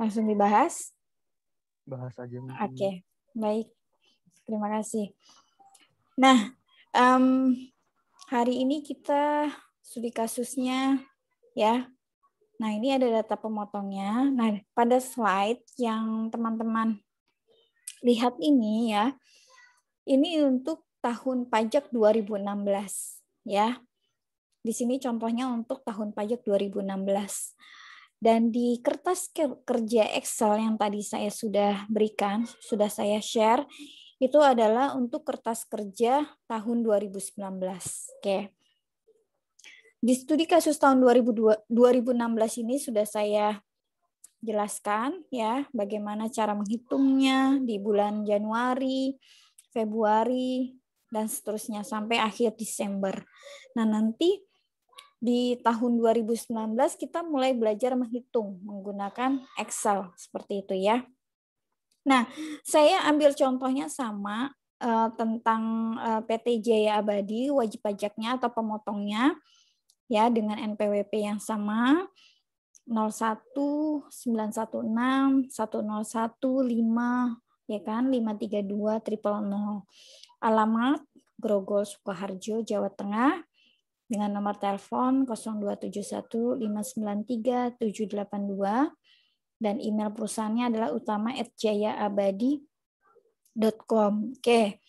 Langsung dibahas? Bahas aja mungkin. Oke, baik. Terima kasih. Nah, hari ini kita studi kasusnya ya. Nah, ini ada data pemotongnya. Nah, pada slide yang teman-teman lihat ini ya, ini untuk tahun pajak 2016 ya. Di sini contohnya untuk tahun pajak 2016. Dan di kertas kerja Excel yang tadi saya sudah berikan, sudah saya share, itu adalah untuk kertas kerja tahun 2019. Oke. Di studi kasus tahun 2016 ini sudah saya jelaskan ya bagaimana cara menghitungnya di bulan Januari, Februari, dan seterusnya sampai akhir Desember. Nah, nanti di tahun 2019 kita mulai belajar menghitung menggunakan Excel seperti itu ya. Nah, saya ambil contohnya sama tentang PT Jaya Abadi, wajib pajaknya atau pemotongnya ya dengan NPWP yang sama 01916 1015 ya kan 532 000. Alamat Grogol Sukoharjo, Jawa Tengah dengan nomor telepon 0271 593 782 dan email perusahaannya adalah utama@jayaabadi.com. Oke.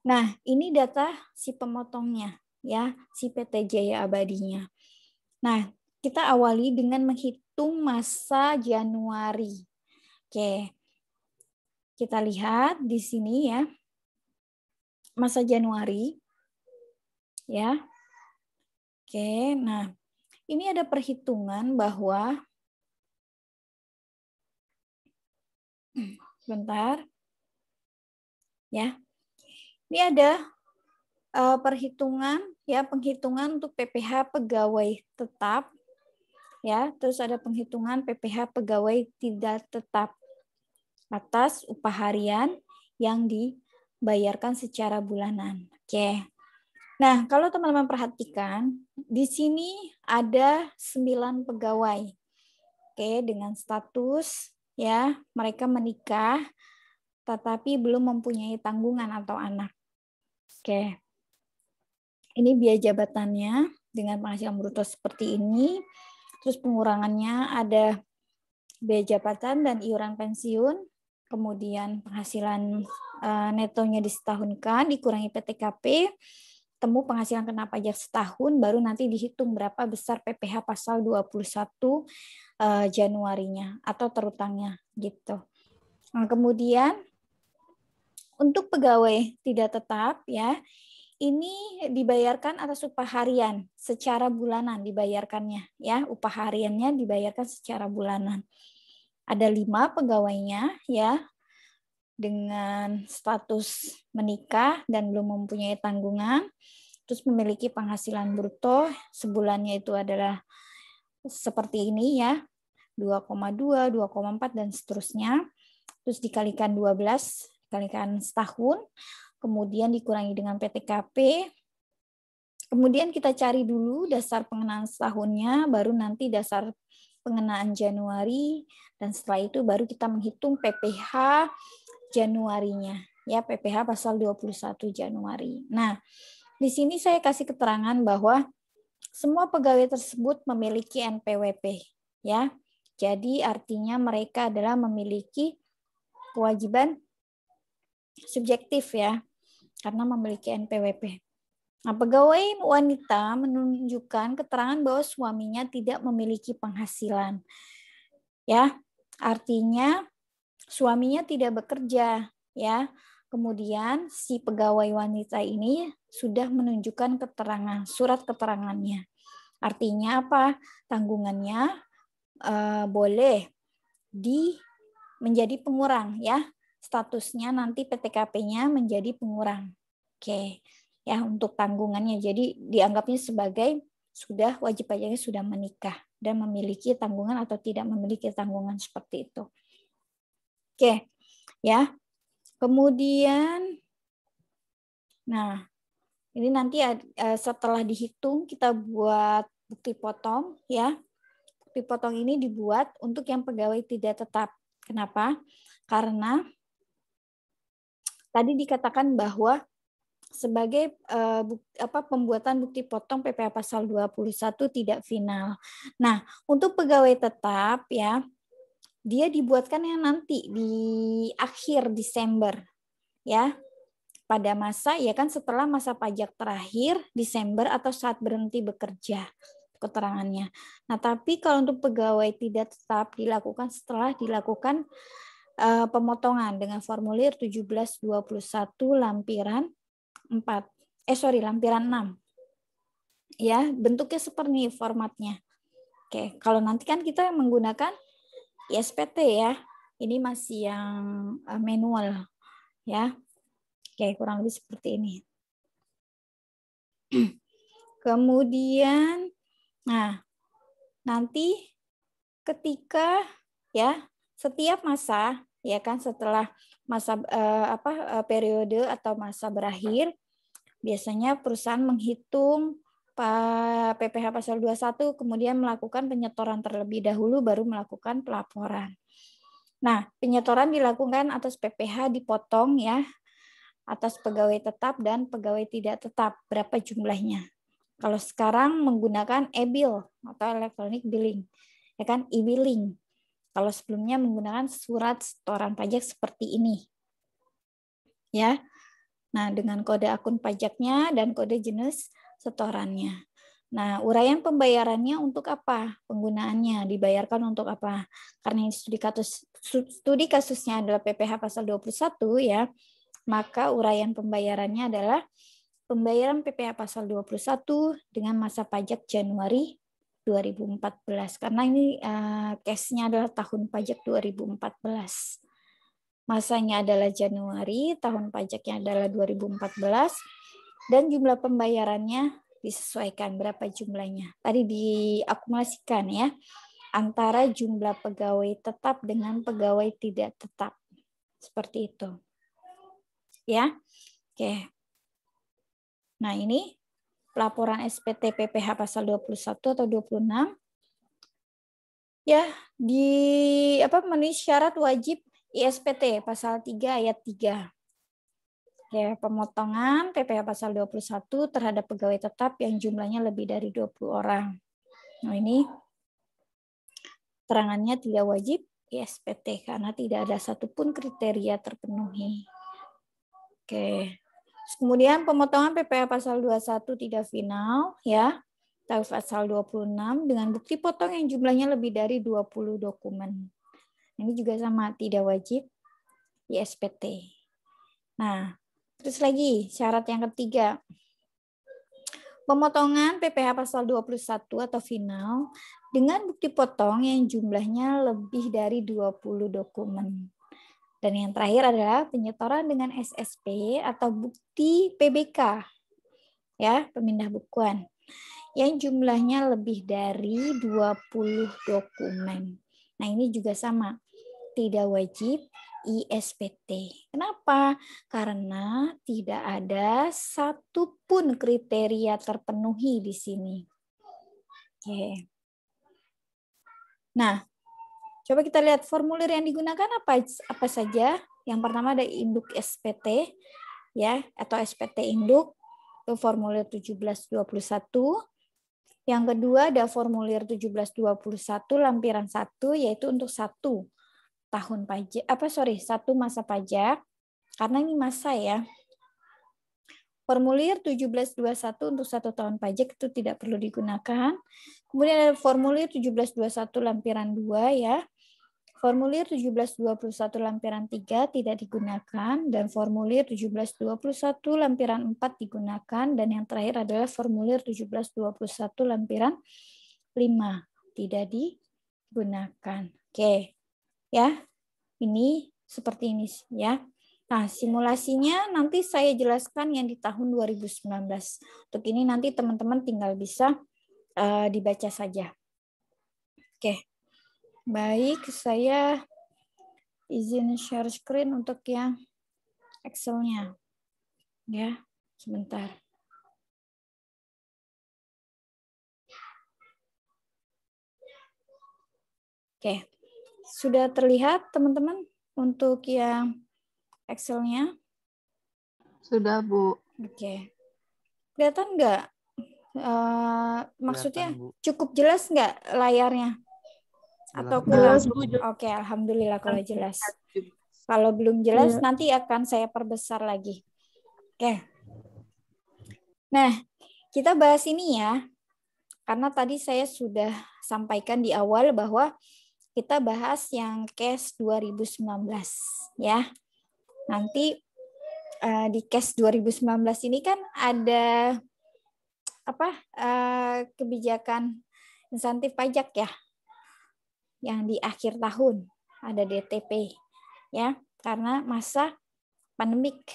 Nah, ini data si pemotongnya ya, si PT Jaya Abadinya. Nah, kita awali dengan menghitung masa Januari. Oke. Kita lihat di sini ya. Masa Januari ya. Oke, nah ini ada perhitungan bahwa bentar ya. Ini ada perhitungan ya, penghitungan untuk PPh pegawai tetap ya, terus ada penghitungan PPh pegawai tidak tetap atas upah harian yang dibayarkan secara bulanan. Oke. Nah, kalau teman-teman perhatikan, di sini ada 9 pegawai. Oke, dengan status ya, mereka menikah tetapi belum mempunyai tanggungan atau anak. Oke. Ini biaya jabatannya dengan penghasilan bruto seperti ini. Terus pengurangannya ada biaya jabatan dan iuran pensiun. Kemudian penghasilan netonya disetahunkan, dikurangi PTKP, temu penghasilan kena pajak setahun, baru nanti dihitung berapa besar PPh pasal 21 Januarinya atau terutangnya gitu. Nah, kemudian untuk pegawai tidak tetap ya, ini dibayarkan atas upah harian secara bulanan dibayarkannya ya, upah hariannya dibayarkan secara bulanan. Ada 5 pegawainya ya dengan status menikah dan belum mempunyai tanggungan, terus memiliki penghasilan bruto sebulannya itu adalah seperti ini ya, 2,2, 2,4 dan seterusnya. Terus dikalikan 12, dikalikan setahun, kemudian dikurangi dengan PTKP. Kemudian kita cari dulu dasar pengenaan setahunnya, baru nanti dasar pengenaan Januari, dan setelah itu baru kita menghitung PPh Januarinya. Ya, PPh pasal 21 Januari. Nah, di sini saya kasih keterangan bahwa semua pegawai tersebut memiliki NPWP. Ya, jadi artinya mereka adalah memiliki kewajiban subjektif ya, karena memiliki NPWP. Nah, pegawai wanita menunjukkan keterangan bahwa suaminya tidak memiliki penghasilan. Ya, artinya suaminya tidak bekerja, ya. Kemudian si pegawai wanita ini sudah menunjukkan keterangan, surat keterangannya. Artinya apa? Tanggungannya boleh menjadi pengurang, ya. Statusnya nanti PTKP-nya menjadi pengurang. Oke. Ya, untuk tanggungannya. Jadi dianggapnya sebagai sudah wajib pajaknya sudah menikah dan memiliki tanggungan atau tidak memiliki tanggungan seperti itu. Oke. Ya. Kemudian nah, ini nanti setelah dihitung kita buat bukti potong ya. bukti potong ini dibuat untuk yang pegawai tidak tetap. Kenapa? Karena tadi dikatakan bahwa sebagai pembuatan bukti potong PPh pasal 21 tidak final. Nah, untuk pegawai tetap ya, dia dibuatkan yang nanti di akhir Desember ya. Pada masa ya kan setelah masa pajak terakhir Desember atau saat berhenti bekerja keterangannya. Nah, tapi kalau untuk pegawai tidak tetap dilakukan setelah dilakukan pemotongan dengan formulir 1721 lampiran 4. Lampiran 6. Ya, bentuknya seperti ini formatnya. Oke, kalau nanti kan kita menggunakan ISPT ya. Ini masih yang manual ya. Oke, kurang lebih seperti ini. Kemudian nah, nanti ketika ya setiap masa ya kan setelah masa periode atau masa berakhir, biasanya perusahaan menghitung PPh pasal 21 kemudian melakukan penyetoran terlebih dahulu baru melakukan pelaporan. Nah, penyetoran dilakukan atas PPh dipotong ya atas pegawai tetap dan pegawai tidak tetap berapa jumlahnya. Kalau sekarang menggunakan e-bill atau electronic billing, ya kan e-billing. Kalau sebelumnya menggunakan surat setoran pajak seperti ini. Ya. Nah, dengan kode akun pajaknya dan kode jenis setorannya. Nah, uraian pembayarannya untuk apa? Penggunaannya dibayarkan untuk apa? Karena studi kasusnya adalah PPh pasal 21 ya, maka uraian pembayarannya adalah pembayaran PPh pasal 21 dengan masa pajak Januari 2014. Karena ini case-nya adalah tahun pajak 2014. Masanya adalah Januari, tahun pajaknya adalah 2014, dan jumlah pembayarannya disesuaikan berapa jumlahnya. Tadi diakumulasikan ya, antara jumlah pegawai tetap dengan pegawai tidak tetap. Seperti itu. Ya, oke. Nah ini pelaporan SPT PPh pasal 21 atau 26. Ya, memenuhi syarat wajib ISPT pasal 3 ayat 3. Ya, pemotongan PPh pasal 21 terhadap pegawai tetap yang jumlahnya lebih dari 20 orang. Nah, ini terangannya tidak wajib ISPT karena tidak ada satupun kriteria terpenuhi. Oke. Kemudian pemotongan PPh pasal 21 tidak final ya. Pasal 26 dengan bukti potong yang jumlahnya lebih dari 20 dokumen. Ini juga sama, tidak wajib ISPT. Nah, terus lagi syarat yang ketiga. Pemotongan PPh pasal 21 atau final dengan bukti potong yang jumlahnya lebih dari 20 dokumen. Dan yang terakhir adalah penyetoran dengan SSP atau bukti PBK. Ya, pemindah bukuan. Yang jumlahnya lebih dari 20 dokumen. Nah, ini juga sama. Tidak wajib ISPT. Kenapa? Karena tidak ada satupun kriteria terpenuhi di sini. Oke. Nah, coba kita lihat formulir yang digunakan apa saja. Yang pertama ada induk SPT ya atau SPT induk, itu formulir 1721. Yang kedua ada formulir 1721 lampiran 1 yaitu untuk satu masa pajak karena ini masa ya. Formulir 1721 untuk 1 tahun pajak itu tidak perlu digunakan. Kemudian ada formulir 1721 lampiran 2 ya. Formulir 1721 lampiran 3 tidak digunakan dan formulir 1721 lampiran 4 digunakan dan yang terakhir adalah formulir 1721 lampiran 5 tidak digunakan. Oke. Ya. Ini seperti ini ya. Nah, simulasinya nanti saya jelaskan yang di tahun 2019. Untuk ini nanti teman-teman tinggal bisa dibaca saja. Oke. Baik, saya izin share screen untuk yang Excel-nya. Ya, sebentar. Oke, sudah terlihat teman-teman untuk yang Excel-nya? Sudah, Bu. Oke. Kelihatan nggak? Maksudnya Kelihatan, Bu. cukup jelas nggak layarnya? Atau Jelas. kurang? Jelas, Bu. Oke, alhamdulillah kalau jelas. Kalau belum jelas, nanti akan saya perbesar lagi. Oke. Nah, kita bahas ini ya. Karena tadi saya sudah sampaikan di awal bahwa kita bahas yang case 2019 ya. Nanti di case 2019 ini kan ada kebijakan insentif pajak ya, yang di akhir tahun ada DTP ya, karena masa pandemik,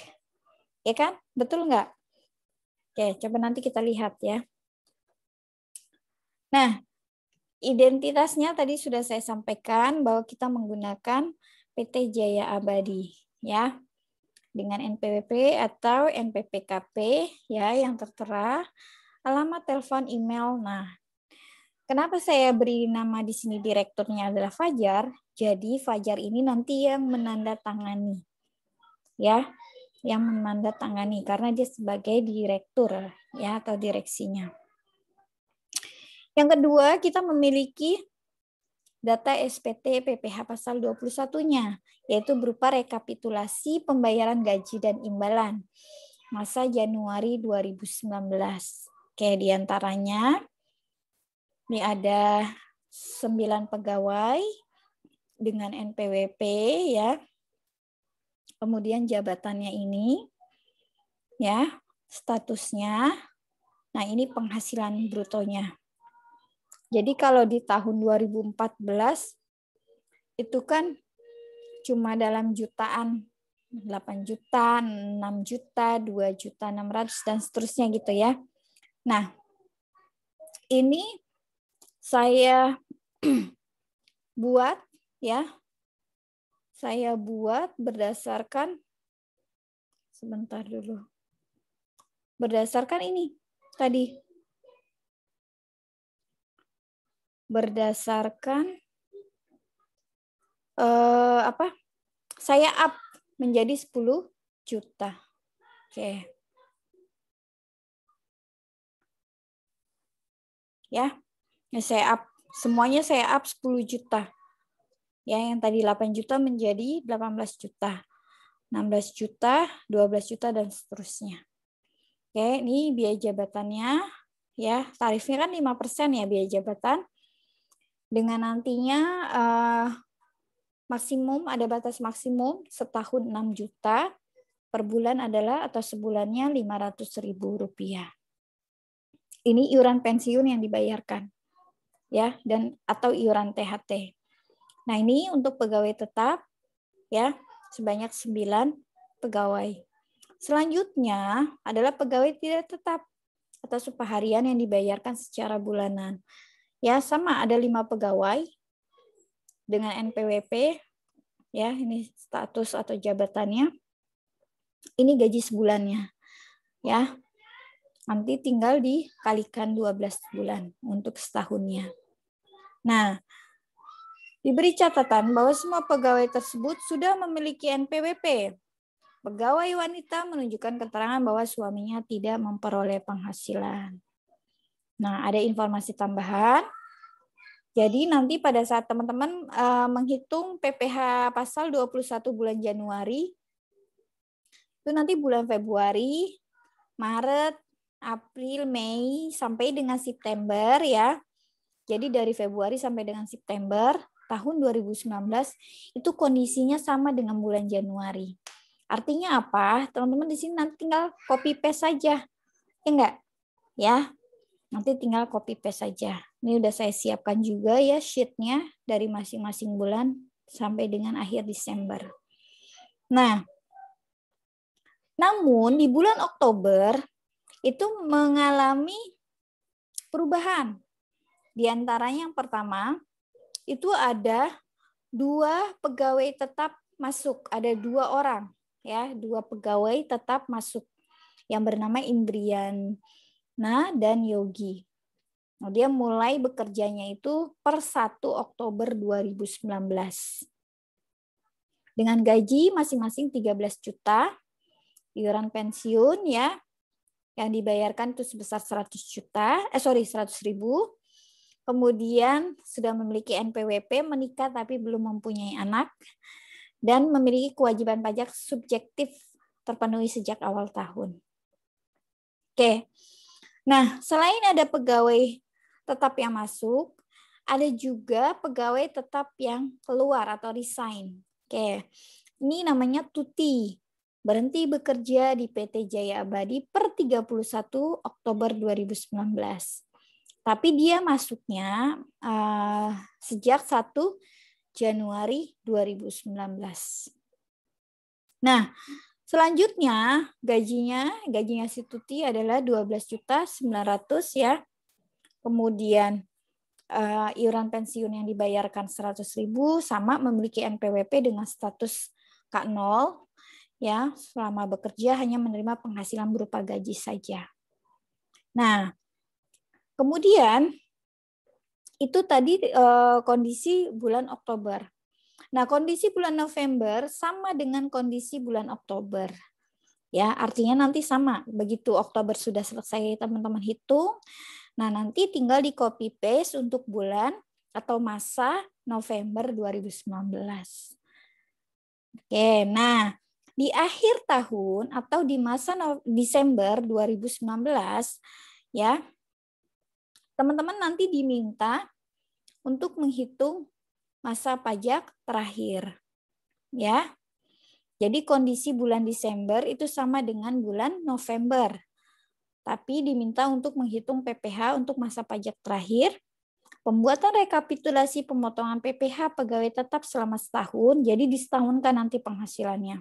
ya kan? Betul nggak? Oke, coba nanti kita lihat ya. Nah, identitasnya tadi sudah saya sampaikan bahwa kita menggunakan PT Jaya Abadi ya, dengan NPWP atau NPPKP ya yang tertera, alamat telepon, email. Nah, kenapa saya beri nama di sini direkturnya adalah Fajar? Jadi Fajar ini nanti yang menandatangani ya, yang menandatangani karena dia sebagai direktur ya atau direksinya. Yang kedua, kita memiliki data SPT PPh pasal 21-nya, yaitu berupa rekapitulasi pembayaran gaji dan imbalan masa Januari 2019. Oke, diantaranya ini ada 9 pegawai dengan NPWP ya. Kemudian jabatannya ini ya, statusnya. Nah, ini penghasilan brutonya. Jadi kalau di tahun 2014 itu kan cuma dalam jutaan, 8 juta, 6 juta, 2 juta 600 dan seterusnya gitu ya. Nah, ini saya buat ya. Saya buat berdasarkan sebentar dulu. Berdasarkan ini tadi. Berdasarkan saya up menjadi 10 juta. Oke. Ya. Saya up, semuanya saya up 10 juta. Ya, yang tadi 8 juta menjadi 18 juta. 16 juta, 12 juta dan seterusnya. Oke, ini biaya jabatannya ya, tarifnya kan 5% ya biaya jabatan. Dengan nantinya maksimum, ada batas maksimum setahun 6 juta, per bulan adalah atau sebulannya Rp500.000. Ini iuran pensiun yang dibayarkan ya, dan atau iuran THT. Nah, ini untuk pegawai tetap ya, sebanyak 9 pegawai. Selanjutnya adalah pegawai tidak tetap atau upah harian yang dibayarkan secara bulanan. Ya, sama ada 5 pegawai dengan NPWP ya, ini status atau jabatannya. Ini gaji sebulannya. Ya. Nanti tinggal dikalikan 12 bulan untuk setahunnya. Nah, diberi catatan bahwa semua pegawai tersebut sudah memiliki NPWP. Pegawai wanita menunjukkan keterangan bahwa suaminya tidak memperoleh penghasilan. Nah, ada informasi tambahan. Jadi nanti pada saat teman-teman menghitung PPh pasal 21 bulan Januari, itu nanti bulan Februari, Maret, April, Mei, sampai dengan September ya. Jadi dari Februari sampai dengan September tahun 2019 itu kondisinya sama dengan bulan Januari. Artinya apa? Teman-teman di sini nanti tinggal copy paste saja. Ya enggak? Ya. Nanti tinggal copy paste saja. Ini udah saya siapkan juga ya sheet-nya dari masing-masing bulan sampai dengan akhir Desember. Nah, namun di bulan Oktober itu mengalami perubahan. Di antaranya yang pertama, itu ada 2 pegawai tetap masuk. Ada 2 orang, ya, 2 pegawai tetap masuk yang bernama Indriana dan Yogi. Nah, dia mulai bekerjanya itu per 1 Oktober 2019. Dengan gaji masing-masing 13 juta, iuran pensiun ya yang dibayarkan itu sebesar 100.000. Kemudian sudah memiliki NPWP, menikah tapi belum mempunyai anak, dan memiliki kewajiban pajak subjektif terpenuhi sejak awal tahun. Oke. Nah, selain ada pegawai tetap yang masuk, ada juga pegawai tetap yang keluar atau resign. Oke. Ini namanya tuti. Berhenti bekerja di PT Jaya Abadi per 31 Oktober 2019. Tapi dia masuknya sejak 1 Januari 2019. Nah, selanjutnya gajinya si Tuti adalah 12.900.000 ya. Kemudian iuran pensiun yang dibayarkan 100.000, sama memiliki NPWP dengan status K0 ya, selama bekerja hanya menerima penghasilan berupa gaji saja. Nah, kemudian itu tadi kondisi bulan Oktober. Nah, kondisi bulan November sama dengan kondisi bulan Oktober. Ya, artinya nanti sama. Begitu Oktober sudah selesai, teman-teman hitung. Nah, nanti tinggal di copy paste untuk bulan atau masa November 2019. Oke, nah di akhir tahun atau di masa Desember 2019 ya, teman-teman nanti diminta untuk menghitung masa pajak terakhir. Ya. Jadi kondisi bulan Desember itu sama dengan bulan November. Tapi diminta untuk menghitung PPh untuk masa pajak terakhir, pembuatan rekapitulasi pemotongan PPh pegawai tetap selama setahun, jadi disetahunkan nanti penghasilannya.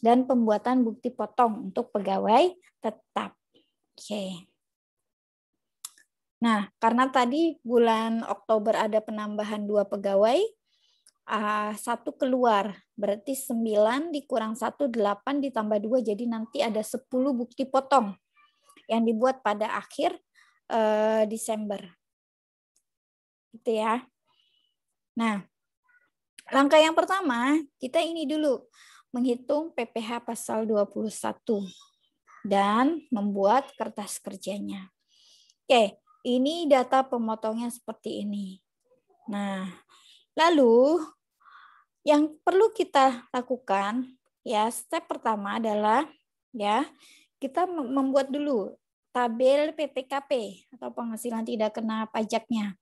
Dan pembuatan bukti potong untuk pegawai tetap. Oke. Nah, karena tadi bulan Oktober ada penambahan 2 pegawai, 1 keluar, berarti 9 dikurang 1, 8 ditambah 2, jadi nanti ada 10 bukti potong yang dibuat pada akhir Desember. Gitu ya. Nah, langkah yang pertama, kita ini dulu menghitung PPh pasal 21 dan membuat kertas kerjanya. Oke, ini data pemotongnya seperti ini. Nah, lalu yang perlu kita lakukan ya, step pertama adalah ya, kita membuat dulu tabel PTKP atau penghasilan tidak kena pajaknya.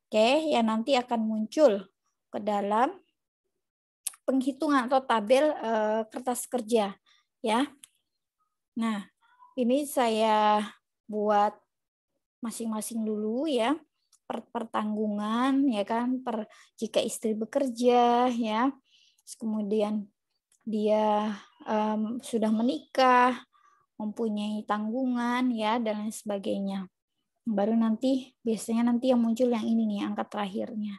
Oke, yang nanti akan muncul ke dalam penghitungan atau tabel kertas kerja ya. Nah, ini saya buat masing-masing dulu ya, per tanggungan ya kan, per jika istri bekerja ya, kemudian dia sudah menikah, mempunyai tanggungan ya, dan lain sebagainya. Baru nanti biasanya nanti yang muncul yang ini nih, angka terakhirnya.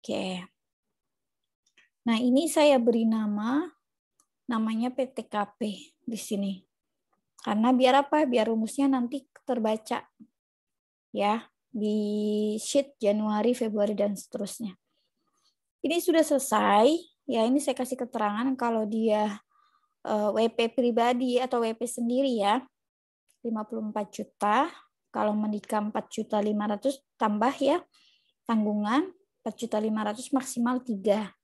Oke. Nah, ini saya beri namanya PTKP di sini. Karena biar apa? Biar rumusnya nanti terbaca ya di sheet Januari, Februari dan seterusnya. Ini sudah selesai. Ya, ini saya kasih keterangan kalau dia WP pribadi atau WP sendiri ya. 54 juta. Kalau menikah 4.500.000 tambah ya tanggungan 4.500.000 maksimal 3.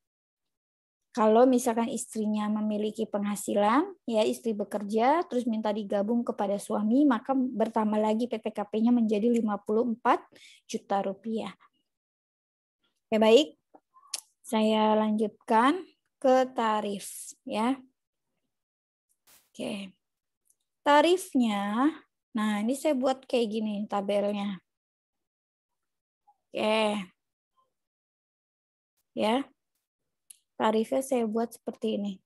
Kalau misalkan istrinya memiliki penghasilan, ya istri bekerja, terus minta digabung kepada suami, maka bertambah lagi PTKP-nya menjadi 54 juta rupiah. Oke, baik. Saya lanjutkan ke tarif. Ya. Oke. Tarifnya, nah ini saya buat kayak gini tabelnya. Oke. Ya. Tarifnya saya buat seperti ini.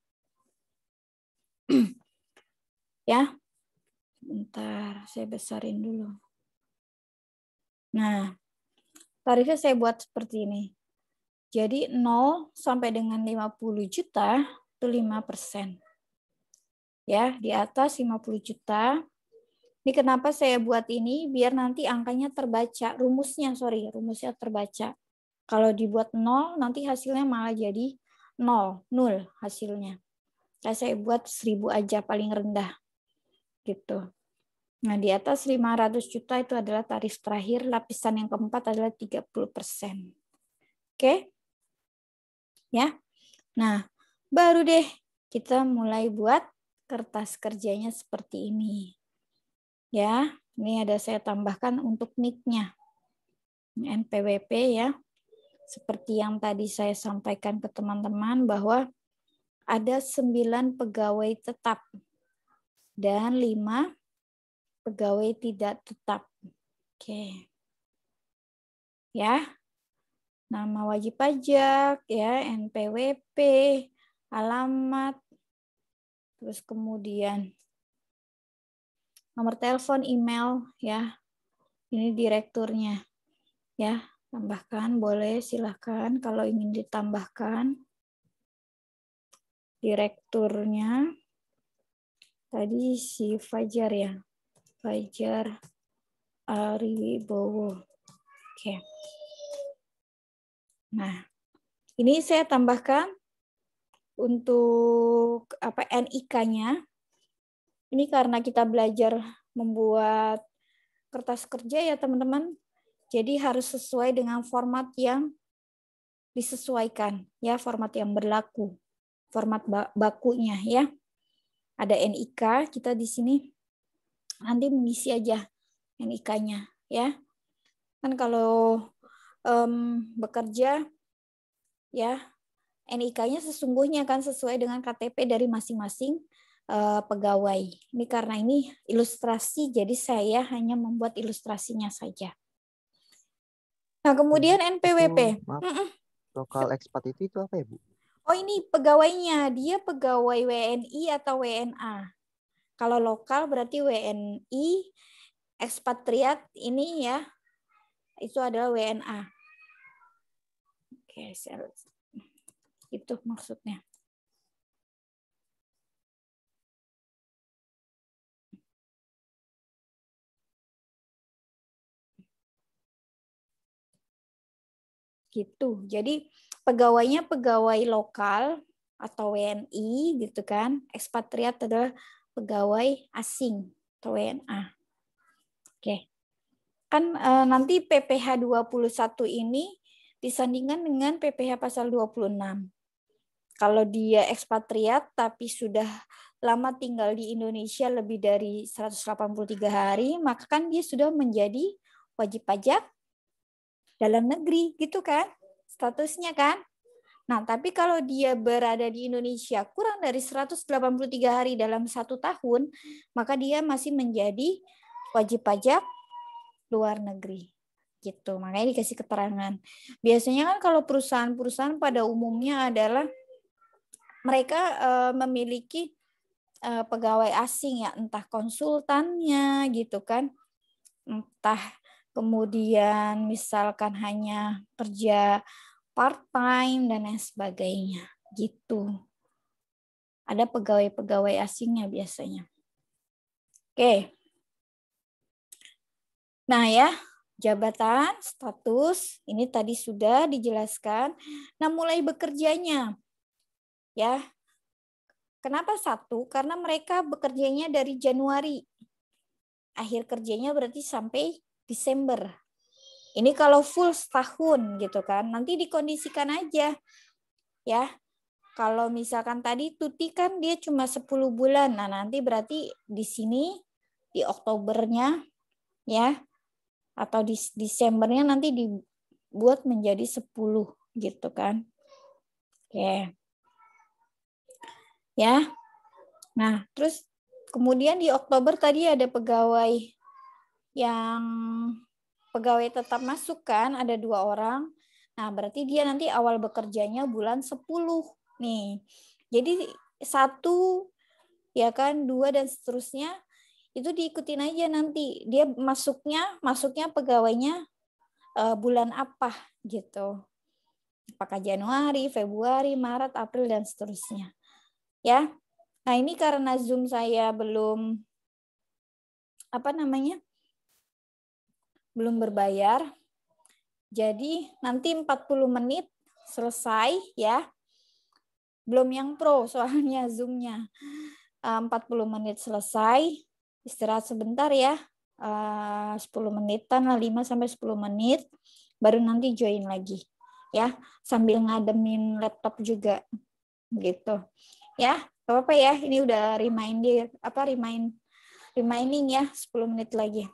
Ya. Bentar, saya besarin dulu. Nah, tarifnya saya buat seperti ini. Jadi 0 sampai dengan 50 juta itu 5%. Ya, di atas 50 juta Ini kenapa saya buat ini, biar nanti angkanya terbaca, rumusnya terbaca. Kalau dibuat 0, nanti hasilnya malah jadi 0 hasilnya. Nah, saya buat 1000 aja paling rendah. Gitu. Nah, di atas 500 juta itu adalah tarif terakhir, lapisan yang keempat adalah 30%. Oke? Ya. Nah, baru deh kita mulai buat kertas kerjanya seperti ini. Ya, ini ada saya tambahkan untuk NIK-nya. NPWP ya. Seperti yang tadi saya sampaikan ke teman-teman bahwa ada 9 pegawai tetap dan 5 pegawai tidak tetap. Oke. Ya. Nama wajib pajak ya, NPWP, alamat, terus kemudian nomor telepon, email ya. Ini direkturnya. Ya, tambahkan boleh silahkan kalau ingin ditambahkan. Direkturnya tadi si Fajar ya. Fajar Ariwibowo. Oke. Nah, ini saya tambahkan untuk NIK-nya. Ini karena kita belajar membuat kertas kerja ya teman-teman. Jadi harus sesuai dengan format yang disesuaikan ya, format yang berlaku. Format bakunya ya. Ada NIK, kita di sini nanti mengisi aja NIK-nya ya. Kan kalau bekerja ya, NIK-nya sesungguhnya kan sesuai dengan KTP dari masing-masing pegawai. Ini karena ini ilustrasi, jadi saya hanya membuat ilustrasinya saja. Nah, kemudian NPWP. Lokal expat itu apa ya, Bu? Oh, ini pegawainya. Dia pegawai WNI atau WNA. Kalau lokal berarti WNI, ekspatriat ini ya, itu adalah WNA. Oke, itu maksudnya. Gitu. Jadi pegawainya pegawai lokal atau WNI gitu kan. Ekspatriat adalah pegawai asing atau WNA. Oke. Kan nanti PPh 21 ini disandingkan dengan PPh pasal 26. Kalau dia ekspatriat tapi sudah lama tinggal di Indonesia lebih dari 183 hari, maka kan dia sudah menjadi wajib pajak dalam negeri, gitu kan? Statusnya kan? Nah, tapi kalau dia berada di Indonesia kurang dari 183 hari dalam 1 tahun, maka dia masih menjadi wajib pajak luar negeri. Gitu. Makanya dikasih keterangan. Biasanya kan kalau perusahaan-perusahaan pada umumnya adalah mereka memiliki pegawai asing ya, entah konsultannya gitu kan, entah kemudian misalkan hanya kerja part-time dan lain sebagainya gitu. Ada pegawai-pegawai asingnya biasanya. Oke. Nah ya, jabatan, status, ini tadi sudah dijelaskan. Nah mulai bekerjanya. Ya, kenapa 1? Karena mereka bekerjanya dari Januari. Akhir kerjanya berarti sampai Desember. Ini kalau full setahun gitu kan. Nanti dikondisikan aja. Ya. Kalau misalkan tadi tuti kan dia cuma 10 bulan. Nah, nanti berarti di sini di Oktobernya ya atau di Desembernya nanti dibuat menjadi 10 gitu kan. Oke. Ya. Nah, terus kemudian di Oktober tadi ada pegawai yang pegawai tetap masuk kan, ada 2 orang. Nah, berarti dia nanti awal bekerjanya bulan 10 nih. Jadi 1 ya kan, 2 dan seterusnya itu diikutin aja nanti. Dia masuknya pegawainya bulan apa gitu. Apakah Januari, Februari, Maret, April dan seterusnya. Ya. Nah, ini karena Zoom saya belum belum berbayar. Jadi nanti 40 menit selesai ya. Belum yang pro soalnya Zoom-nya. 40 menit selesai, istirahat sebentar ya. 10 menitan lah, 5 sampai 10 menit baru nanti join lagi. Ya, sambil ngademin laptop juga gitu. Ya, apa-apa ya. Ini udah reminding ya, 10 menit lagi.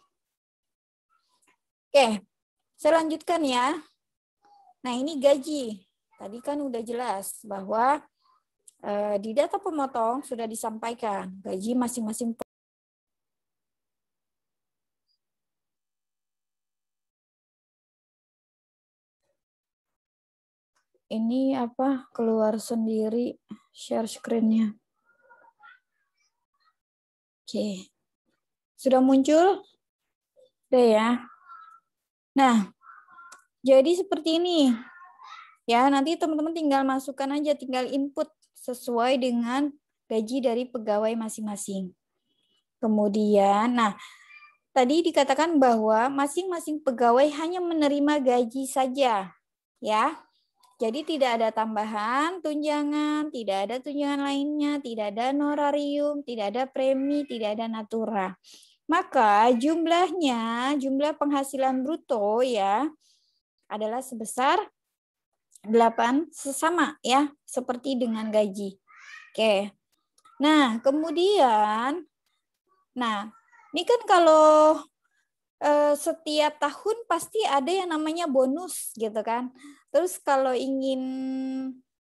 Oke, saya lanjutkan ya. Nah, ini gaji. Tadi kan udah jelas bahwa di data pemotong sudah disampaikan gaji masing-masing. Ini keluar sendiri share screen-nya. Oke. Sudah muncul? Udah ya. Nah, jadi seperti ini. Ya, nanti teman-teman tinggal masukkan aja, tinggal input sesuai dengan gaji dari pegawai masing-masing. Kemudian, nah, tadi dikatakan bahwa masing-masing pegawai hanya menerima gaji saja, ya. Jadi tidak ada tambahan tunjangan, tidak ada tunjangan lainnya, tidak ada honorarium, tidak ada premi, tidak ada natura. Maka jumlah penghasilan bruto ya adalah sebesar 8 sama ya, seperti dengan gaji. Oke. Nah, kemudian ini kan kalau setiap tahun pasti ada yang namanya bonus gitu kan. Terus kalau ingin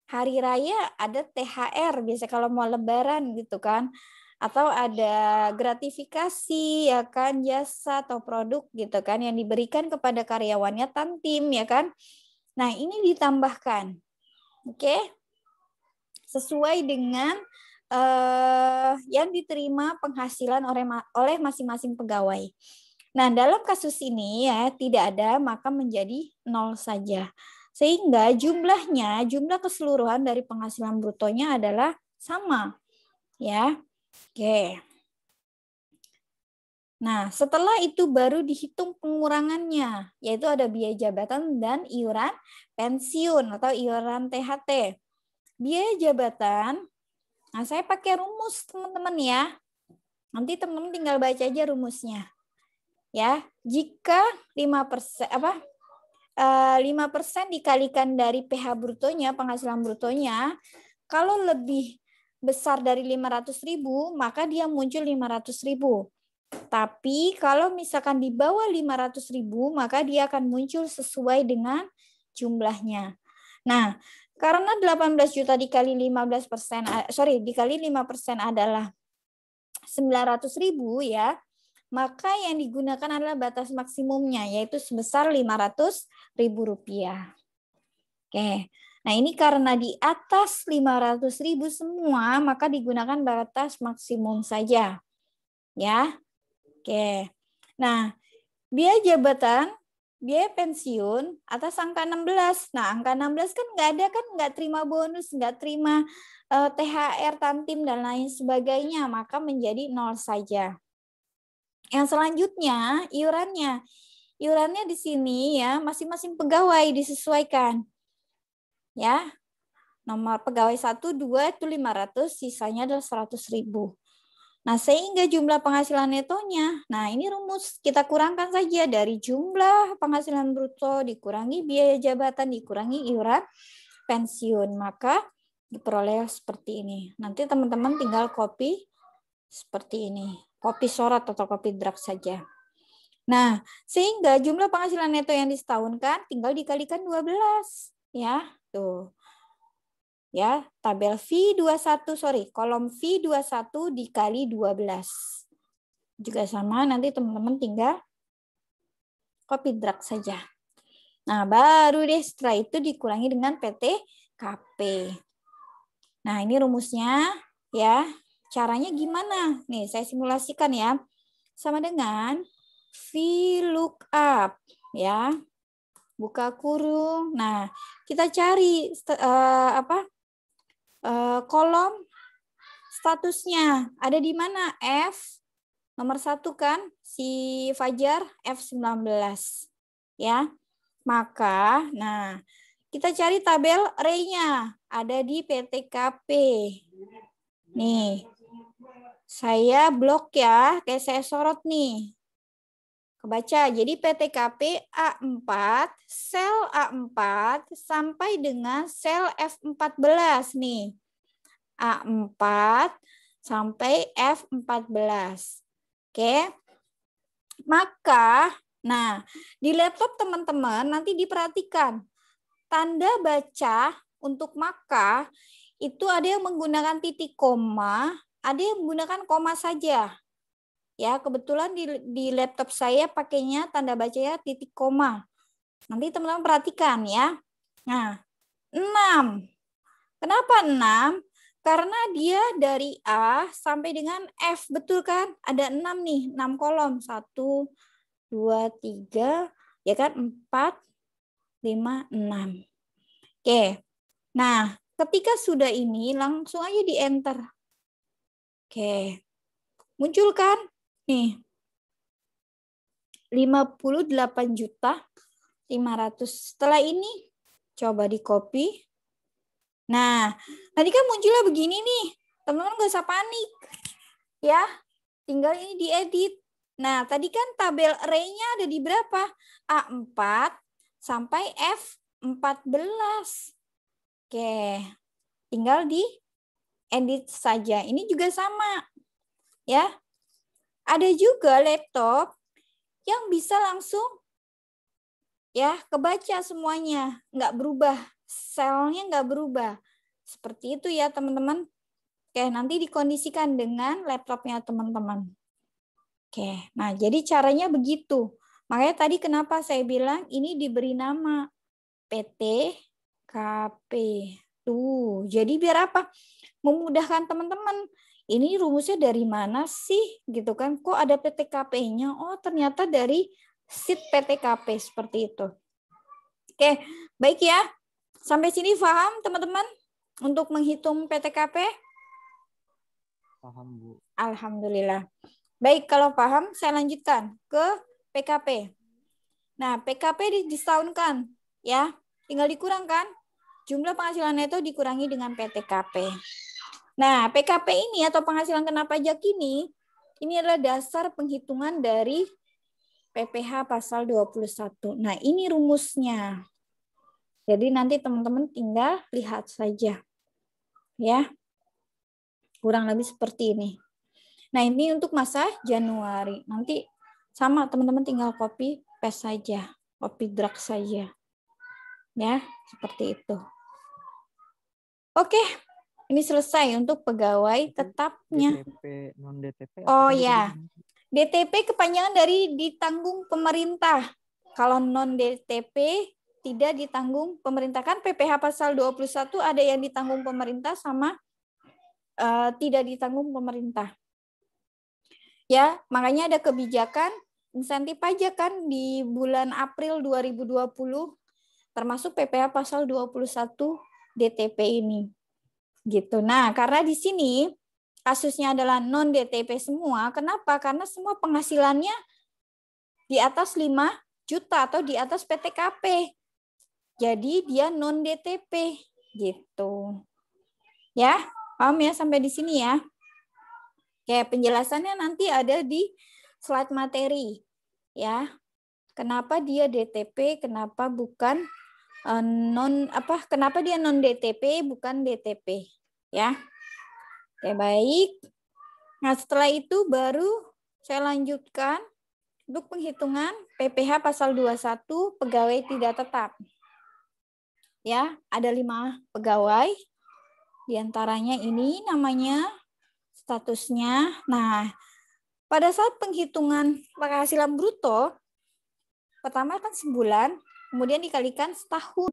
hari raya ada THR biasa kalau mau lebaran gitu kan. Atau ada gratifikasi ya kan, jasa atau produk gitu kan yang diberikan kepada karyawannya tantim ya kan. Nah, ini ditambahkan. Oke. Sesuai dengan yang diterima penghasilan oleh masing-masing pegawai. Nah, dalam kasus ini ya tidak ada, maka menjadi 0 saja. Sehingga jumlah keseluruhan dari penghasilan brutonya adalah sama. Ya. Oke. Nah, setelah itu baru dihitung pengurangannya, yaitu ada biaya jabatan dan iuran pensiun atau iuran THT. Biaya jabatan, nah saya pakai rumus teman-teman ya. Nanti teman-teman tinggal baca aja rumusnya. Ya, jika 5% 5% dikalikan dari PH brutonya, penghasilan brutonya, kalau lebih besar dari 500.000, maka dia muncul 500.000. Tapi kalau misalkan di bawah 500.000, maka dia akan muncul sesuai dengan jumlahnya. Nah, karena 18 juta dikali 5% adalah 900.000 ya, maka yang digunakan adalah batas maksimumnya, yaitu sebesar Rp500.000. Oke, nah ini karena di atas 500.000 semua, maka digunakan batas maksimum saja. Ya, oke. Nah, biaya jabatan, biaya pensiun atas angka 16. Nah, angka 16 kan nggak terima bonus, nggak terima THR, tantim, dan lain sebagainya, maka menjadi 0 saja. Yang selanjutnya, iurannya. Iurannya di sini ya, masing-masing pegawai disesuaikan. Ya, nomor pegawai 1, 2 itu 500, sisanya adalah 100.000. Nah, sehingga jumlah penghasilan netonya, nah ini rumus, kita kurangkan saja dari jumlah penghasilan bruto, dikurangi biaya jabatan, dikurangi iuran pensiun, maka diperoleh seperti ini. Nanti teman-teman tinggal copy seperti ini. Kopi sorot atau kopi draft saja. Nah, sehingga jumlah penghasilan neto yang disetahunkan tinggal dikalikan 12. Ya, tuh. Ya, tabel kolom V21 dikali 12. Juga sama, nanti teman-teman tinggal copy drag saja. Nah, baru deh setelah itu dikurangi dengan PTKP. Nah, ini rumusnya ya. Caranya gimana? Nih, saya simulasikan ya. Sama dengan VLOOKUP ya. Buka kurung. Nah, kita cari kolom statusnya. Ada di mana? F Nomor 1 kan si Fajar F19. Ya. Maka, nah, kita cari tabel array-nya. Ada di PTKP. Nih. Saya blok ya, kayak saya sorot nih. Kebaca, jadi PTKP A4, sel A4 sampai dengan sel F14 nih. A4 sampai F14. Oke. Maka, nah, di laptop teman-teman nanti diperhatikan. Tanda baca untuk maka itu ada yang menggunakan titik koma, ada yang menggunakan koma saja. Ya, kebetulan di laptop saya pakainya tanda bacanya titik koma. Nanti teman-teman perhatikan ya. Nah, 6. Kenapa 6? Karena dia dari A sampai dengan F, betul kan? Ada 6 nih, 6 kolom. 1, 2, 3, ya kan? 4, 5, 6. Oke. Nah, ketika sudah ini, langsung aja di enter. Oke. Muncul kan? Nih. 58.500.000. Setelah ini, coba di copy. Nah, nanti kan munculnya begini nih. Teman-teman gak usah panik. Ya, tinggal ini diedit. Nah, tadi kan tabel array-nya ada di berapa? A4 sampai F14. Oke, tinggal di edit saja. Ini juga sama. Ya, ada juga laptop yang bisa langsung ya kebaca semuanya, nggak berubah, selnya nggak berubah. Seperti itu ya teman-teman. Oke, nanti dikondisikan dengan laptopnya teman-teman. Oke, nah jadi caranya begitu. Makanya tadi kenapa saya bilang ini diberi nama PTKP. Tuh, jadi biar apa? Memudahkan teman-teman. Ini rumusnya dari mana sih? Gitu kan? Kok ada PTKP-nya? Oh, ternyata dari sheet PTKP seperti itu. Oke, baik ya. Sampai sini paham teman-teman untuk menghitung PTKP? Paham, Bu. Alhamdulillah. Baik, kalau paham saya lanjutkan ke PKP. Nah, PKP disetahunkan ya. Tinggal dikurangkan. Jumlah penghasilan neto dikurangi dengan PTKP. Nah, PKP ini atau penghasilan kena pajak ini adalah dasar penghitungan dari PPh pasal 21. Nah, ini rumusnya. Jadi nanti teman-teman tinggal lihat saja. Ya. Kurang lebih seperti ini. Nah, ini untuk masa Januari. Nanti sama teman-teman tinggal copy paste saja, copy drag saja. Ya, seperti itu. Oke, ini selesai untuk pegawai tetapnya. DTP, non DTP. Oh ya, DTP kepanjangan dari ditanggung pemerintah. Kalau non DTP tidak ditanggung pemerintah, kan PPh pasal 21 ada yang ditanggung pemerintah sama tidak ditanggung pemerintah. Ya, makanya ada kebijakan insentif pajak kan di bulan April 2020 termasuk PPh pasal 21 DTP ini. Gitu. Nah, karena di sini kasusnya adalah non DTP semua. Kenapa? Karena semua penghasilannya di atas 5 juta atau di atas PTKP. Jadi dia non DTP gitu. Ya, paham ya sampai di sini ya? Oke, penjelasannya nanti ada di slide materi. Ya. Kenapa dia DTP, kenapa bukan kenapa dia non DTP bukan DTP, ya. Oke, baik. Nah, setelah itu baru saya lanjutkan untuk penghitungan PPh pasal 21 pegawai tidak tetap. Ya, ada 5 pegawai. Di antaranya ini namanya statusnya. Nah, pada saat penghitungan penghasilan bruto, pertama kan sebulan, kemudian dikalikan setahun.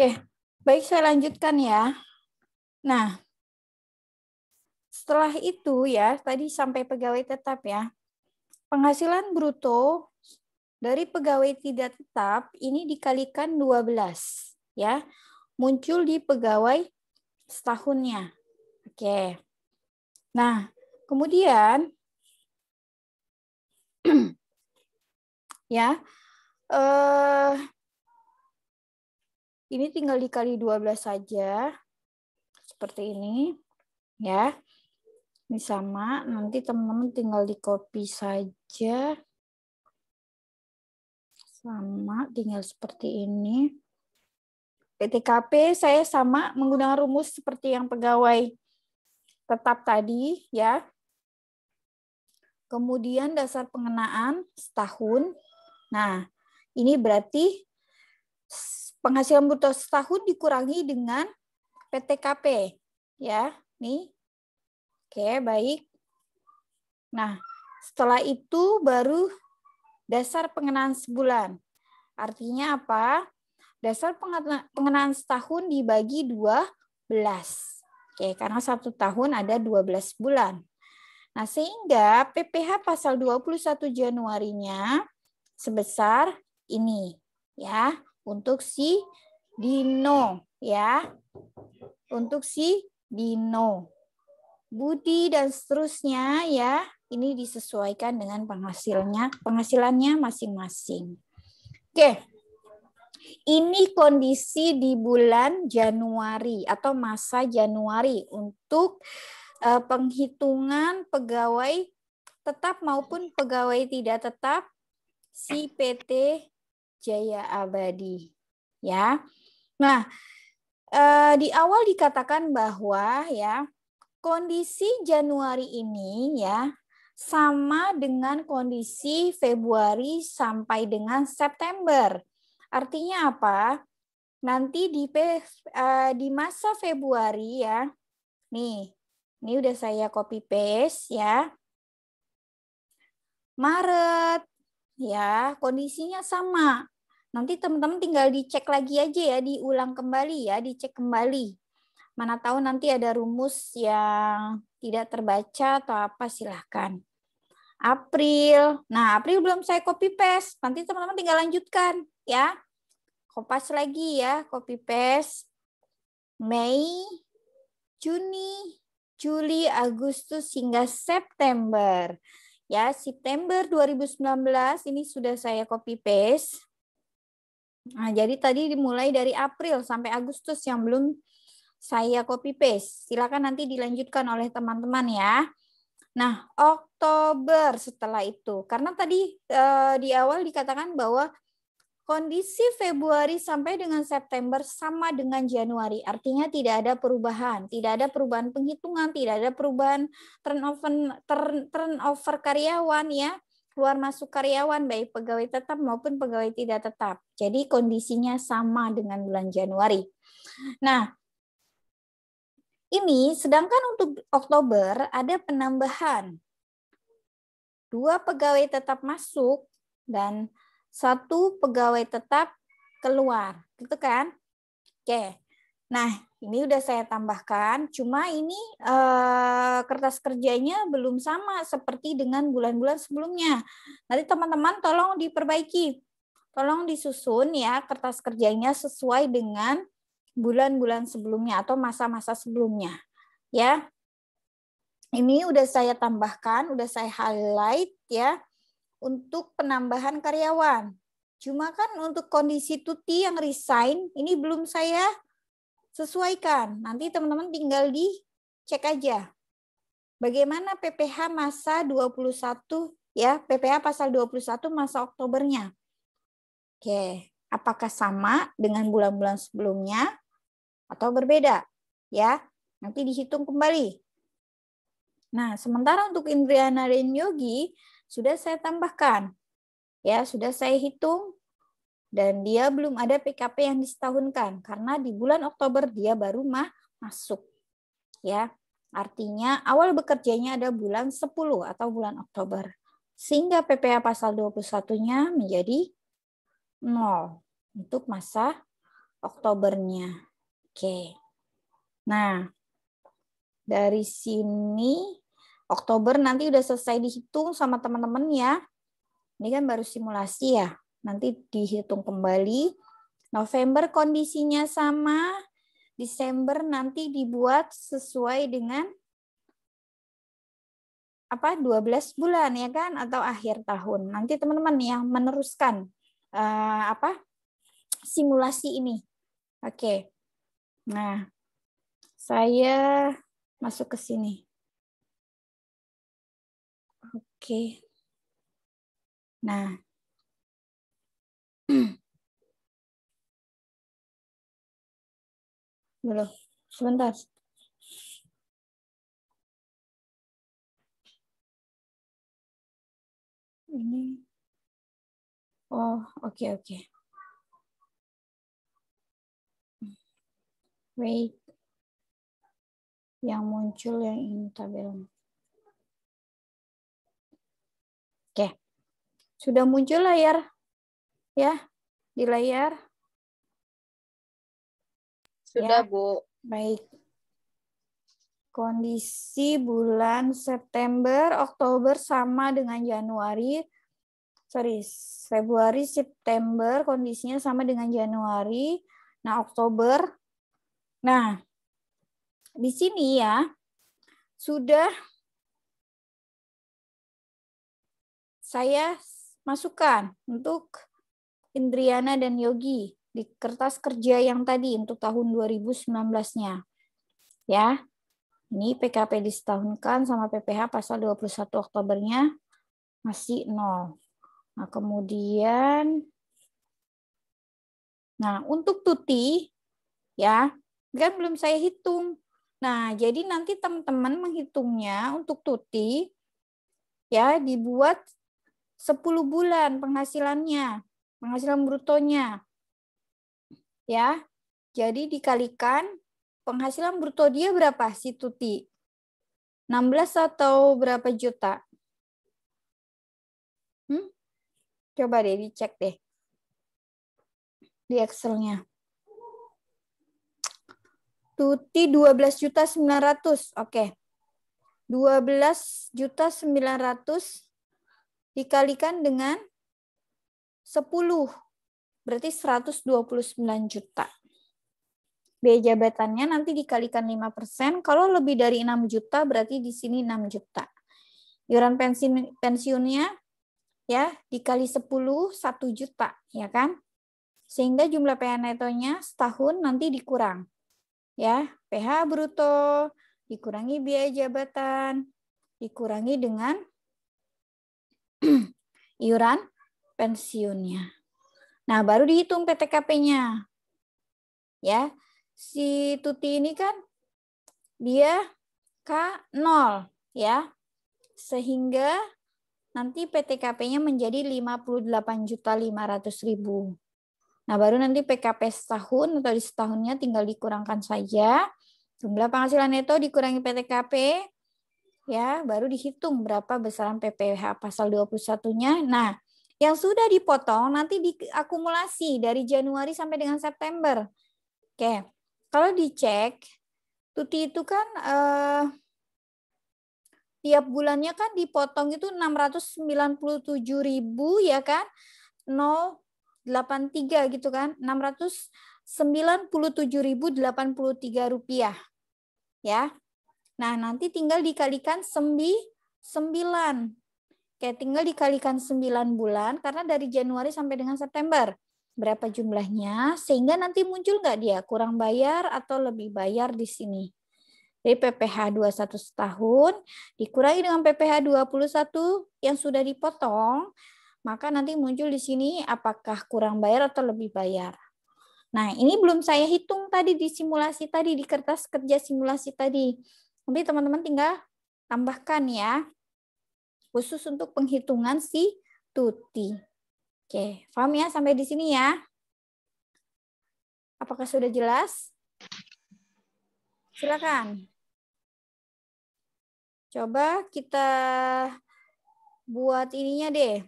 Oke, baik saya lanjutkan ya. Nah, setelah itu ya, tadi sampai pegawai tetap ya. Penghasilan bruto dari pegawai tidak tetap ini dikalikan 12 ya. Muncul di pegawai setahunnya. Oke. Nah, kemudian ya ini tinggal dikali 12 saja. Seperti ini ya. Ini sama, nanti teman-teman tinggal di copy saja. Sama, tinggal seperti ini. PTKP saya sama menggunakan rumus seperti yang pegawai tetap tadi ya. Kemudian dasar pengenaan setahun. Nah, ini berarti penghasilan bruto setahun dikurangi dengan PTKP ya. Nih. Oke, baik. Nah, setelah itu baru dasar pengenaan sebulan. Artinya apa? Dasar pengenaan setahun dibagi 12. Oke, karena 1 tahun ada 12 bulan. Nah, sehingga PPh pasal 21 Januarinya sebesar ini ya, untuk si Dino ya. Untuk si Dino. Budi dan seterusnya ya, ini disesuaikan dengan penghasilannya masing-masing. Oke. Ini kondisi di bulan Januari atau masa Januari untuk penghitungan pegawai tetap maupun pegawai tidak tetap si PT Jaya Abadi ya. Nah, di awal dikatakan bahwa ya kondisi Januari ini ya sama dengan kondisi Februari sampai dengan September. Artinya apa? Nanti di masa Februari ya. Nih, ini udah saya copy paste ya. Maret ya, kondisinya sama. Nanti teman-teman tinggal dicek lagi aja ya, diulang kembali ya, dicek kembali. Mana tahu nanti ada rumus yang tidak terbaca atau apa, silahkan. April. Nah, April belum saya copy paste. Nanti teman-teman tinggal lanjutkan ya. Kopas lagi ya, copy paste. Mei, Juni, Juli, Agustus hingga September. Ya, September 2019 ini sudah saya copy paste. Nah, jadi tadi dimulai dari April sampai Agustus yang belum saya copy paste. Silakan nanti dilanjutkan oleh teman-teman ya. Nah, Oktober setelah itu. Karena tadi di awal dikatakan bahwa kondisi Februari sampai dengan September sama dengan Januari. Artinya tidak ada perubahan. Tidak ada perubahan penghitungan, tidak ada perubahan turnover karyawan ya. Keluar masuk karyawan baik pegawai tetap maupun pegawai tidak tetap. Jadi kondisinya sama dengan bulan Januari. Nah, ini sedangkan untuk Oktober ada penambahan 2 pegawai tetap masuk dan 1 pegawai tetap keluar, gitu kan? Oke. Nah, ini udah saya tambahkan, cuma ini kertas kerjanya belum sama seperti dengan bulan-bulan sebelumnya. Nanti teman-teman tolong diperbaiki. Tolong disusun ya kertas kerjanya sesuai dengan bulan-bulan sebelumnya atau masa-masa sebelumnya. Ya. Ini udah saya tambahkan, udah saya highlight ya untuk penambahan karyawan. Cuma kan untuk kondisi Tuti yang resign ini belum saya sesuaikan. Nanti teman-teman tinggal dicek aja. Bagaimana PPh masa 21 ya, PPh pasal 21 masa Oktobernya. Oke, apakah sama dengan bulan-bulan sebelumnya atau berbeda? Ya, nanti dihitung kembali. Nah, sementara untuk Indriana dan Yogi sudah saya tambahkan. Ya, sudah saya hitung dan dia belum ada PKP yang disetahunkan karena di bulan Oktober dia baru masuk. Ya. Artinya awal bekerjanya ada bulan 10 atau bulan Oktober. Sehingga PPh pasal 21-nya menjadi 0 untuk masa Oktobernya. Oke. Nah, dari sini Oktober nanti udah selesai dihitung sama teman-teman ya. Ini kan baru simulasi ya. Nanti dihitung kembali. November kondisinya sama. Desember nanti dibuat sesuai dengan 12 bulan ya kan, atau akhir tahun. Nanti teman-teman yang meneruskan simulasi ini. Oke. Nah, saya masuk ke sini. Oke. Nah. Dulu. Sebentar. Ini. Oh, oke. Wait. Yang muncul yang ini tabel. Oke. Sudah muncul layar ya di layar. Sudah, ya. Bu. Baik. Kondisi bulan September, Oktober sama dengan Januari. Februari, September kondisinya sama dengan Januari. Nah, Oktober. Nah, di sini ya sudah saya masukkan untuk Indriana dan Yogi di kertas kerja yang tadi untuk tahun 2019-nya. Ya. Ini PKP disetahunkan sama PPh pasal 21 Oktobernya masih 0. Nah, kemudian untuk Tuti ya, kan belum saya hitung. Nah, jadi nanti teman-teman menghitungnya untuk Tuti ya dibuat 10 bulan penghasilannya, penghasilan brutonya. Ya. Jadi dikalikan penghasilan bruto dia berapa si Tuti? 16 atau berapa juta? Coba deh dicek deh di Excel-nya. Tuti 12.900.000. Oke. 12.900.000 dikalikan dengan 10. Berarti 129 juta. Biaya jabatannya nanti dikalikan 5%. Kalau lebih dari 6 juta berarti di sini 6 juta. Iuran pensiunnya ya dikali 10 1 juta ya kan? Sehingga jumlah PH netonya setahun nanti dikurang. Ya, PH bruto dikurangi biaya jabatan, dikurangi dengan iuran pensiunnya. Nah, baru dihitung PTKP-nya. Ya. Si Tuti ini kan dia K0 ya. Sehingga nanti PTKP-nya menjadi 58.500.000. Nah, baru nanti PKP setahun atau di setahunnya tinggal dikurangkan saja. Jumlah penghasilan neto dikurangi PTKP, ya, baru dihitung berapa besaran PPh pasal 21-nya. Nah, yang sudah dipotong nanti diakumulasi dari Januari sampai dengan September. Oke, kalau dicek, Tuti itu kan tiap bulannya kan dipotong itu 697.000 ya kan? 083 gitu kan? 697.083 rupiah. Ya. Nah, nanti tinggal dikalikan 9. Oke, tinggal dikalikan 9 bulan karena dari Januari sampai dengan September. Berapa jumlahnya? Sehingga nanti muncul nggak dia kurang bayar atau lebih bayar di sini. Jadi PPh 21 setahun dikurangi dengan PPh 21 yang sudah dipotong, maka nanti muncul di sini apakah kurang bayar atau lebih bayar. Nah, ini belum saya hitung tadi di simulasi tadi, di kertas kerja simulasi tadi. Nanti teman-teman tinggal tambahkan ya. Khusus untuk penghitungan si Tuti. Oke, paham ya sampai di sini ya? Apakah sudah jelas? Silakan. Coba kita buat ininya deh.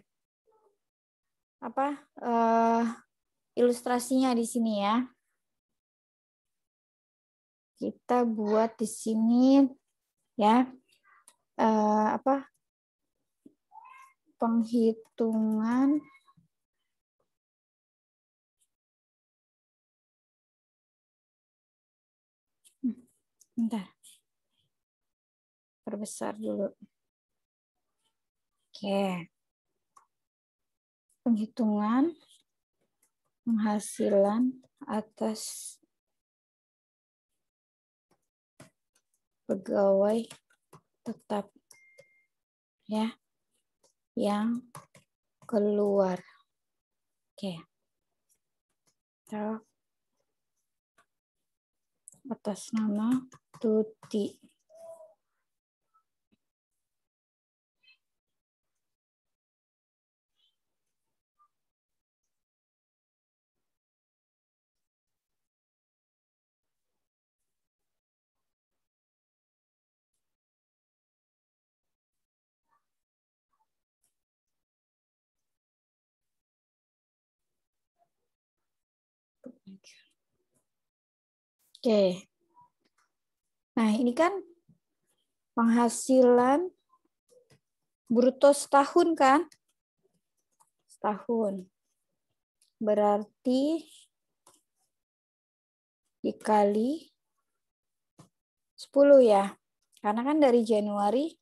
Ilustrasinya di sini ya. kita buat di sini ya penghitungan bentar. Perbesar dulu. Oke. Penghitungan penghasilan atas pegawai tetap ya yang keluar. Oke. Atas nama Tuti. Oke. Nah, ini kan penghasilan bruto setahun kan? Setahun. Berarti dikali 10 ya. Karena kan dari Januari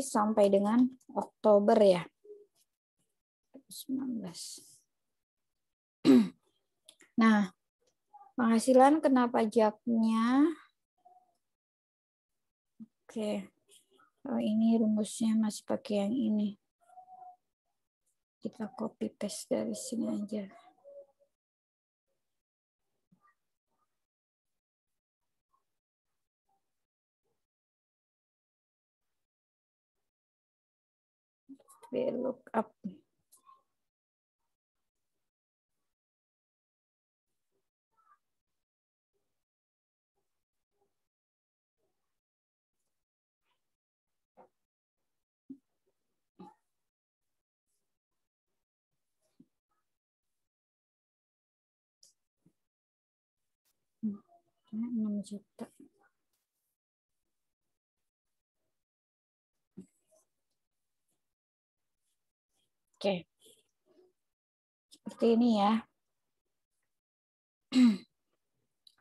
sampai dengan Oktober ya. 19. Nah, penghasilan kena pajaknya. Oke. Oh, ini rumusnya masih pakai yang ini. Kita copy paste dari sini aja. VLOOKUP. Hmm, 6 juta. Oke. Seperti ini ya.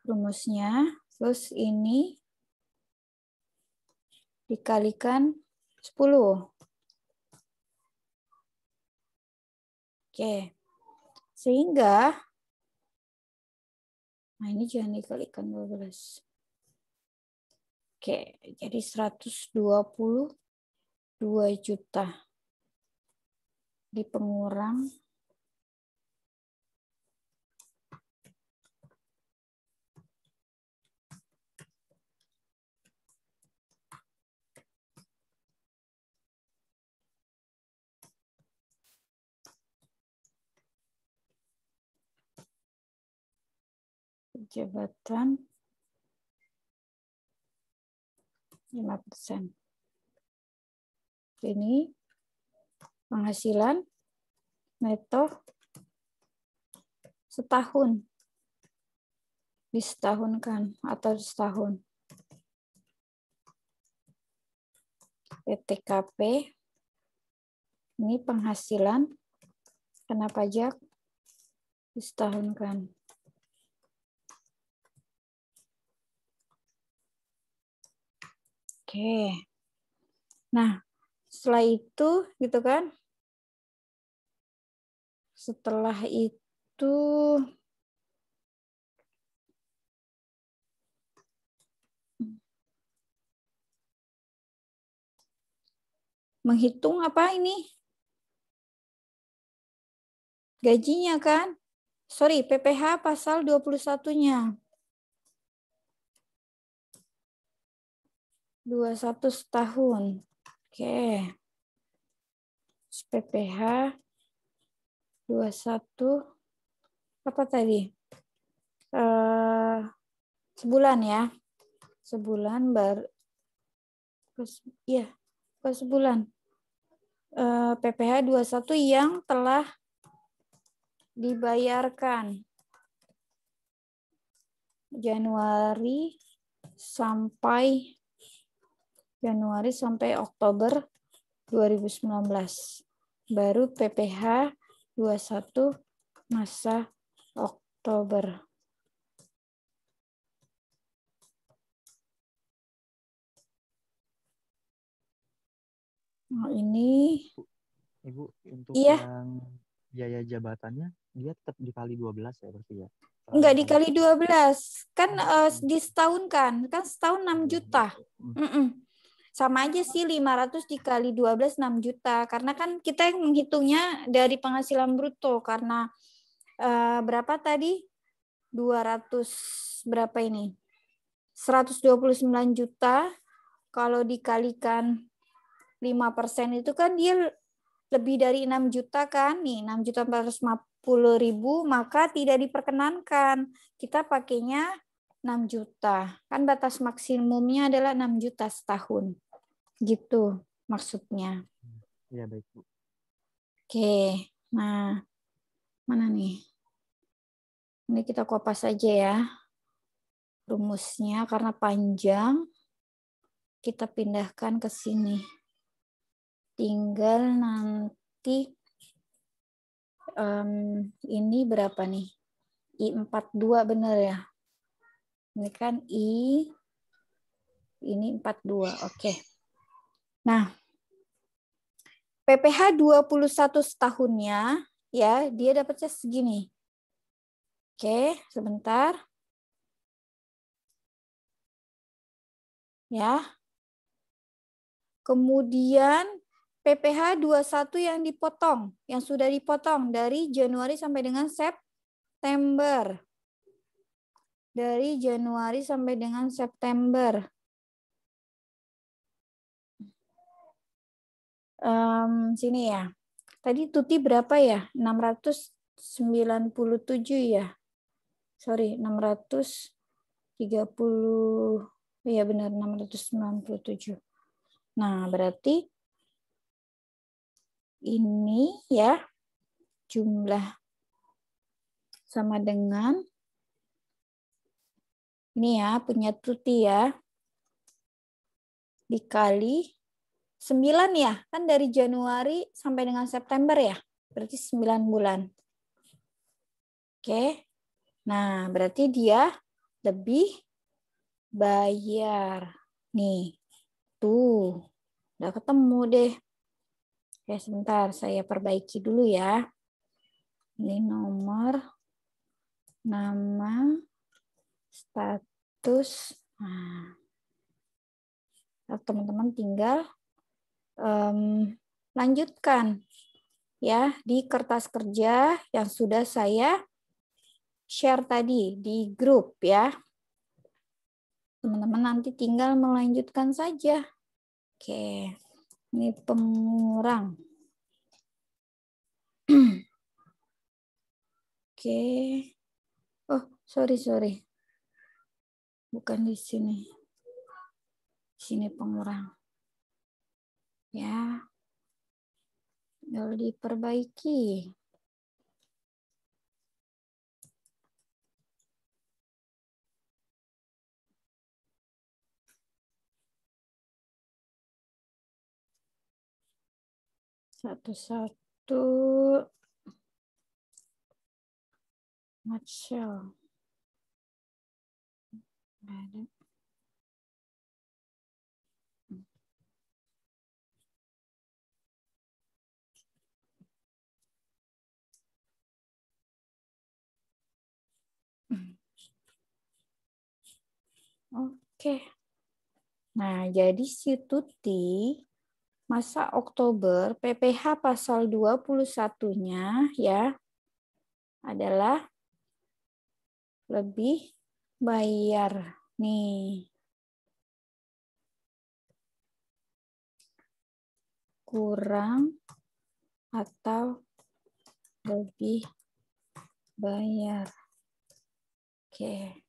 Rumusnya. Terus ini dikalikan 10. Oke. Sehingga, nah ini jangan dikalikan 12. Oke, jadi 122 juta. Dipengurang jabatan 5%. Ini penghasilan neto setahun. Disetahunkan atau setahun. PTKP ini penghasilan kena pajak disetahunkan. Oke. Nah, setelah itu gitu kan. Setelah itu menghitung apa ini? Gajinya kan? Sorry, PPh pasal 21-nya. 21 setahun. Oke. PPh 21 apa tadi? Sebulan ya. Sebulan baru iya, sebulan. PPh 21 yang telah dibayarkan Januari sampai Oktober 2019. Baru PPh 21 masa Oktober. Nah, ini Ibu, untuk iya, yang biaya jabatannya dia tetap dikali 12 ya berarti ya? enggak Selama dikali 12. Kan tahun. di setahun kan setahun 6 juta. 12. Sama aja sih 500 dikali 12 6 juta. Karena kan kita yang menghitungnya dari penghasilan bruto. Karena berapa tadi? 200 berapa ini? 129 juta. Kalau dikalikan 5% itu kan dia lebih dari 6 juta kan? Nih 6.450.000, maka tidak diperkenankan. Kita pakainya 6 juta. Kan batas maksimumnya adalah 6 juta setahun. Gitu maksudnya. Iya, baik, Bu. Oke. Nah, mana nih? Ini kita kopas aja ya. Rumusnya karena panjang. Kita pindahkan ke sini. Tinggal nanti ini berapa nih? I42 bener ya? Ini kan ini 42. Oke. Nah, PPh 21 setahunnya ya, dia dapatnya segini. Oke, sebentar. Ya. Kemudian PPh 21 yang dipotong, yang sudah dipotong dari Januari sampai dengan September. Dari Januari sampai dengan September. Sini ya. Tadi Tuti berapa ya? 697 ya. Sorry, 630. Iya benar, 697. Nah, berarti ini ya jumlah sama dengan ini ya, punya Tuti ya. Dikali 9 ya, kan dari Januari sampai dengan September ya. Berarti 9 bulan. Oke. Nah, berarti dia lebih bayar. Nih. Tuh. Udah ketemu deh. Oke, sebentar saya perbaiki dulu ya. Ini nomor, nama, status. Nah, teman-teman tinggal lanjutkan ya di kertas kerja yang sudah saya share tadi di grup ya. Teman-teman nanti tinggal melanjutkan saja. Oke, ini pengurang. Oke. Oh, sorry. Bukan di sini. Di sini pengurang. Ya. Tinggal diperbaiki. Satu-satu. Nutshell. Ada. Oke. Nah, jadi si Tuti masa Oktober PPh pasal 21-nya ya adalah lebih bayar nih. Kurang atau lebih bayar. Oke.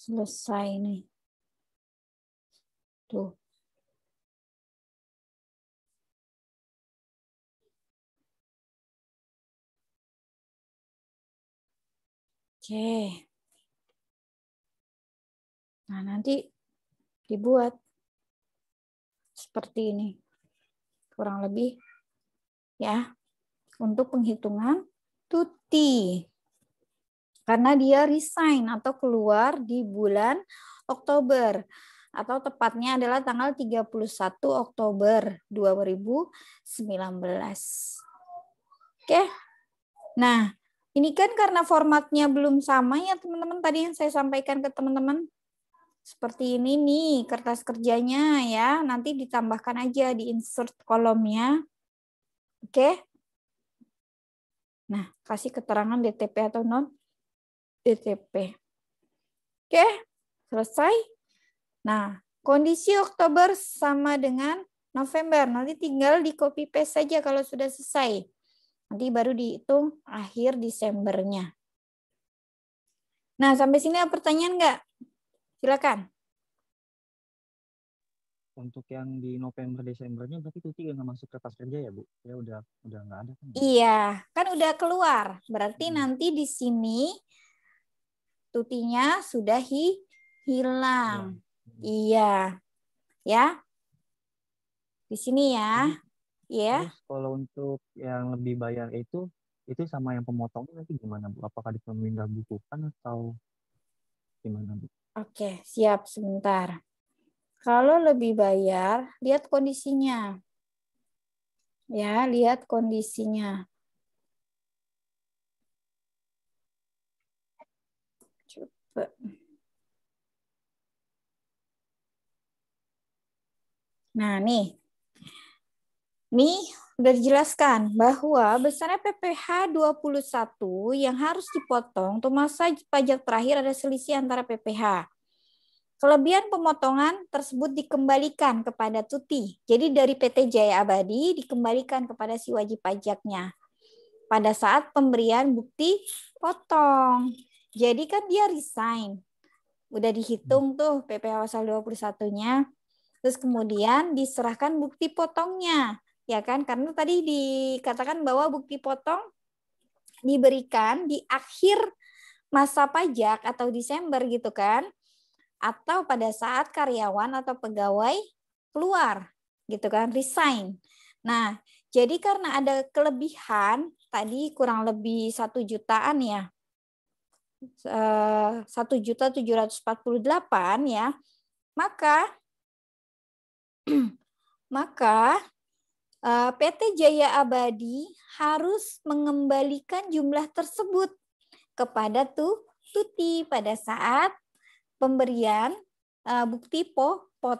Selesai nih. Tuh. Oke. Nah, nanti dibuat seperti ini. Kurang lebih ya. Untuk penghitungan Tuti. Karena dia resign atau keluar di bulan Oktober. Atau tepatnya adalah tanggal 31 Oktober 2019. Oke. Nah, ini kan karena formatnya belum sama ya teman-teman. Tadi yang saya sampaikan ke teman-teman. Seperti ini nih kertas kerjanya ya. Nanti ditambahkan aja di insert kolomnya. Oke. Nah, kasih keterangan DTP atau non DTP. Oke, selesai. Nah, kondisi Oktober sama dengan November. Nanti tinggal di copy paste saja kalau sudah selesai. Nanti baru dihitung akhir Desembernya. Nah, sampai sini ada pertanyaan nggak? Silakan. Untuk yang di November Desembernya berarti Tuti nggak masuk kertas kerja ya Bu? Ya udah nggak ada kan? Iya, kan udah keluar. Berarti Hmm. nanti di sini Tutinya sudah hilang. Iya. Ya. Di sini ya. Ya. Terus kalau untuk yang lebih bayar itu sama yang pemotongnya nanti gimana Bu? Apakah dipindah bukukan atau gimana Bu? Oke, siap sebentar. Kalau lebih bayar, lihat kondisinya. Ya, lihat kondisinya. Coba. Nah, nih. Nih, udah dijelaskan bahwa besarnya PPh 21 yang harus dipotong untuk masa pajak terakhir ada selisih antara PPh. Kelebihan pemotongan tersebut dikembalikan kepada Tuti. Jadi dari PT Jaya Abadi dikembalikan kepada si wajib pajaknya pada saat pemberian bukti potong. Jadi kan dia resign. Udah dihitung tuh PPh pasal 21-nya. Terus kemudian diserahkan bukti potongnya. Ya kan? Karena tadi dikatakan bahwa bukti potong diberikan di akhir masa pajak atau Desember gitu kan. Atau pada saat karyawan atau pegawai keluar gitu kan, resign. Nah, jadi karena ada kelebihan tadi kurang lebih 1 jutaan ya. 1.748 ya. Maka PT Jaya Abadi harus mengembalikan jumlah tersebut kepada Tuti pada saat pemberian bukti potong